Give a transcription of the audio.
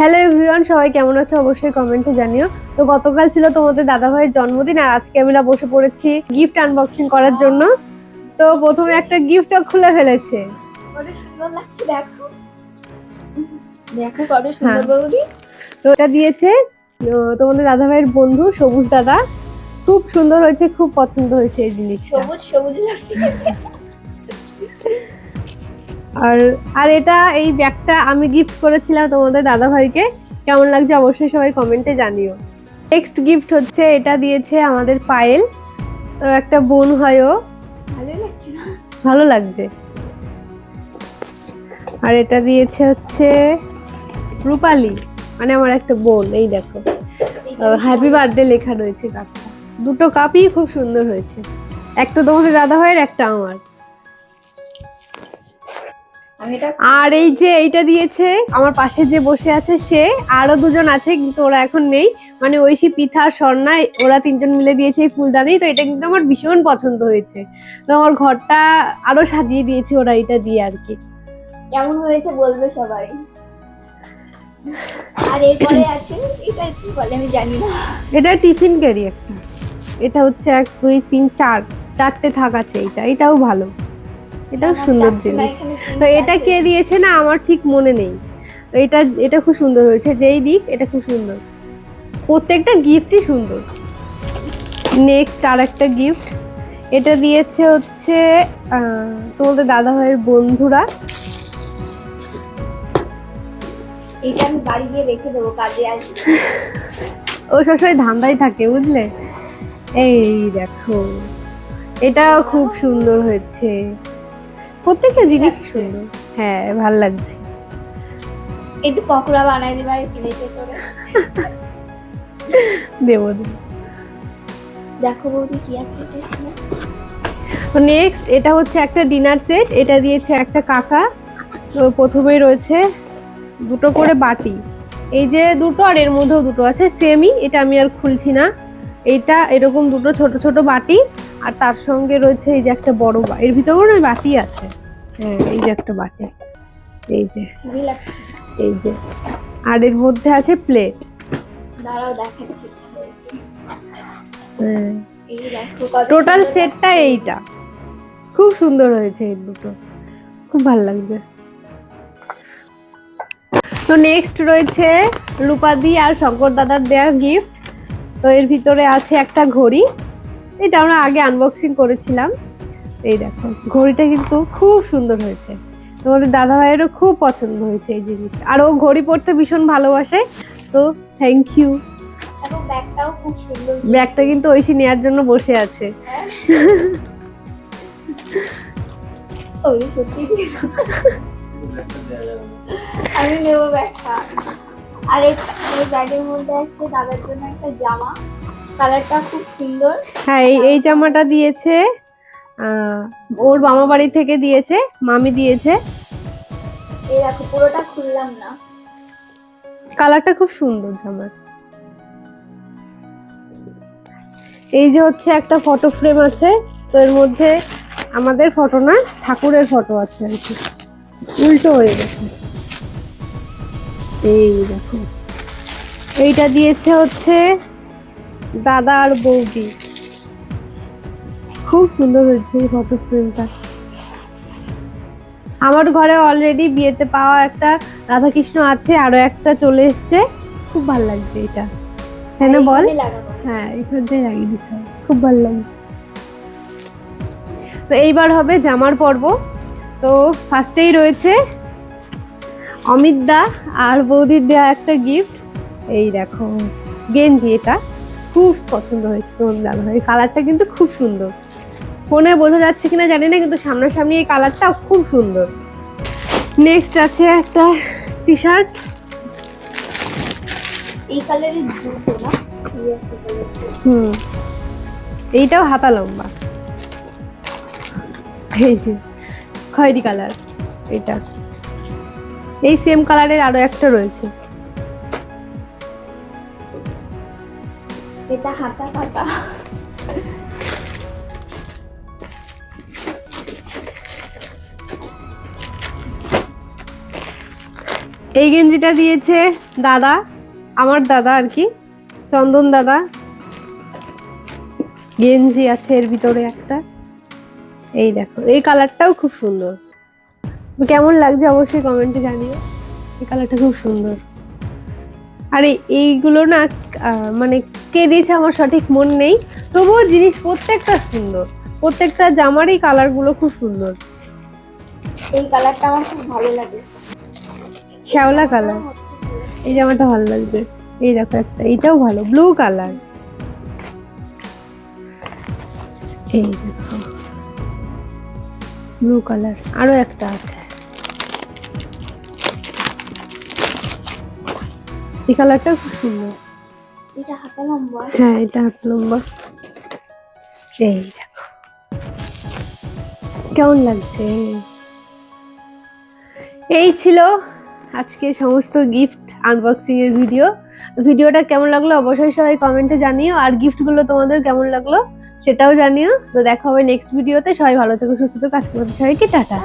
Hello everyone, সবাই কেমন আছো অবশ্যই কমেন্টে জানিও। তো গতকাল ছিল তোমাদের দাদা ভাইয়ের জন্মদিন, আর আজকে আমরা বসে পড়েছি গিফট আনবক্সিং করার জন্য। তো প্রথমে একটা গিফট খুলে ফেলেছে। কত সুন্দর লাগছে, দেখো দেখো কত সুন্দর বৌদি। তো এটা দিয়েছে তোমাদের দাদা ভাইয়ের বন্ধু সবুজ দাদা। খুব সুন্দর হয়েছে, খুব পছন্দ হয়েছে এই জিনিসটা। সবুজ সবুজ লাগছে। আর আর এটা এই ব্যাগটা আমি গিফট করেছিলাম তোমাদের দাদা ভাইকে। কেমন লাগছে অবশ্যই সবাই কমেন্টে জানিও। নেক্সট গিফট হচ্ছে, এটা দিয়েছে আমাদের পায়েল। তো একটা বোন হয় ও। ভালোই লাগছে না? ভালো লাগছে। আর এটা দিয়েছে হচ্ছে রূপালী, মানে আমার একটা বোন। এই দেখো হ্যাপি বার্থডে লেখা রয়েছে কাপটা। দুটো কাপই খুব সুন্দর হয়েছে, একটা তোমাদের দাদা ভাইয়ের, একটা আমার। আর এই যে এইটা দিয়েছে আমার পাশে যে বসে আছে সে, আরো দুজন আছে কিন্তু ওরা এখন নেই, মানে ঐশী, পিঠা, স্বর্ণা, ওরা তিনজন মিলে দিয়েছে এই ফুলদানি। তো এটা কিন্তু আমার ভীষণ পছন্দ হয়েছে। তো আমার ঘরটা আরো সাজিয়ে দিয়েছে ওরা এটা দিয়ে আর কি। কেমন হয়েছে বলবে সবাই। আর এরপরে আছে এটা কি বলে আমি জানি না। এটা টিফিন ক্যারি একটা। এটা হচ্ছে 1 2 3 4 চারটে থাক আছে। এটাও ভালো, এটাও সুন্দর জিনিস। তো এটা কে দিয়েছে না আমার ঠিক মনে নেই। তো এটা খুব সুন্দর হয়েছে, যেই দিক এটা খুব সুন্দর, প্রত্যেকটা গিফটই সুন্দর। নেক্সট আর একটা গিফট, এটা দিয়েছে হচ্ছে তোমাদের দাদা ভাইয়ের বন্ধুরা। এটা আমি বাড়ি গিয়ে রেখে দেবো, কাজে আসবে। ও সবসময় ধান্দাই থাকে বুঝলে। এই দেখো, এটাও খুব সুন্দর হয়েছে, প্রত্যেকটা জিনিস সুন্দর। হ্যাঁ, ভাল লাগছে। একটু পকোড়া বানাই দিবা কিনেছে করে। দেবো। দেখো বৌদি কি আছে এটা। তো নেক্সট এটা হচ্ছে একটা ডিনার সেট। এটা দিয়েছে একটা কাকা। তো প্রথমেই রয়েছে দুটো করে বাটি, এই যে দুটো, আর এর মধ্যেও দুটো আছে সেমই, এটা আমি আর খুলছি না। এইটা এরকম দুটো ছোট ছোট বাটি, আর তার সঙ্গে রয়েছে এই যে একটা বড় এর ভিতরেও না বাটি আছে। হ্যাঁ, এই যে একটা বাটি, এই যে এই যে, আর এর মধ্যে আছে প্লেট। দাঁড়াও দেখাচ্ছি। হ্যাঁ, এই দেখো কত টোটাল সেটটা এইটা খুব সুন্দর হয়েছে, এই দুটো খুব ভালো লাগছে। তো নেক্সট রয়েছে রূপাদি আর শঙ্কর দাদার দেয়া গিফট। তো এর ভিতরে আছে একটা ঘড়ি, এটা আমরা আগে আনবক্সিং করেছিলাম। এই দেখো ঘড়িটা কিন্তু খুব সুন্দর হয়েছে, তোমাদের দাদা ভাইয়েরও খুব পছন্দ হয়েছে এই জিনিসটা, আর ও ঘড়ি পরতে ভীষণ ভালোবাসে। তো থ্যাংক ইউ। এবং ব্যাগটাও খুব সুন্দর। ব্যাগটা কিন্তু ঐশী নেয়ার জন্য বসে আছে। ওই সত্যি আমি নেব ব্যাগটা। আর এই ব্যাগের মধ্যে আছে দাদার জন্য একটা জামা, কালারটা খুব সুন্দর। হ্যাঁ, এই জামাটা দিয়েছে ওর মামা বাড়ি থেকে দিয়েছে, মামি দিয়েছে। এই দেখো পুরোটা খুললাম না, কালারটা খুব সুন্দর জামার। এই যে হচ্ছে একটা ফটো ফ্রেম আছে, তো এর মধ্যে আমাদের ফটো না, ঠাকুরের ফটো আছে আর কি, উল্টো হয়ে গেছে। এই দেখো, এইটা দিয়েছে হচ্ছে দাদা আর বৌদি। খুব সুন্দর হয়েছে এই ফটো ফ্রেমটা। আমার ঘরে অলরেডি বিয়েতে পাওয়া একটা রাধাকৃষ্ণ আছে, আরো একটা চলে এসছে, খুব ভালো লাগছে এটা। হ্যাঁ না বল? হ্যাঁ, এখানে লাগিয়ে দিতে হবে, খুব ভালো লাগে। তো এইবার হবে জামার পর্ব। তো ফার্স্টেই রয়েছে অমিত দা আর বৌদির দেওয়া একটা গিফট। এই দেখো গেঞ্জি, এটা খুব পছন্দ হয়েছে তোমার দাদা ভাই, কালারটা কিন্তু খুব সুন্দর। ফোনে বোঝা যাচ্ছে কিনা জানি না, কিন্তু সামনাসামনি এই কালারটা খুব সুন্দর। নেক্সট আছে একটা টি শার্ট, এই কালারের জুতো না, এইটাও হাতা লম্বা, এই যে খয়েরি কালার। এটা এই সেম কালারের আরো একটা রয়েছে, এটা হাতা কাটা। এই গেঞ্জিটা দিয়েছে দাদা, আমার দাদা আর কি, চন্দন দাদা। গেঞ্জি আছে এর ভিতরে একটা, এই দেখো এই কালারটাও খুব সুন্দর। কেমন লাগছে অবশ্যই কমেন্টে জানিও। এই কালারটা খুব সুন্দর। আর এইগুলো না মানে কে দিয়েছে আমার সঠিক মন নেই, তবুও জিনিস প্রত্যেকটা সুন্দর, প্রত্যেকটা জামারই কালার গুলো খুব সুন্দর। এই কালারটা আমার খুব ভালো লাগে, শ্যাওলা কালার। এই জামাটা ভালো লাগবে। এই দেখো একটা, এইটাও ভালো, ব্লু কালার। এই দেখো ব্লু কালার, আরো একটা আছে, এই কালারটা খুব সুন্দর। এটা হাতে লম্বা। হ্যাঁ এটা হাত লম্বা। এই দেখো কেমন লাগছে। এই ছিল আজকে সমস্ত গিফট আনবক্সিং এর ভিডিওটা কেমন লাগলো অবশ্যই সবাই কমেন্টে জানিও, আর গিফট গুলো তোমাদের কেমন লাগলো সেটাও জানিও। তো দেখা হবে নেক্সট ভিডিওতে। সবাই ভালো থেকো, সুস্থ থেকো, আজকের মতো সবাইকে টাটা।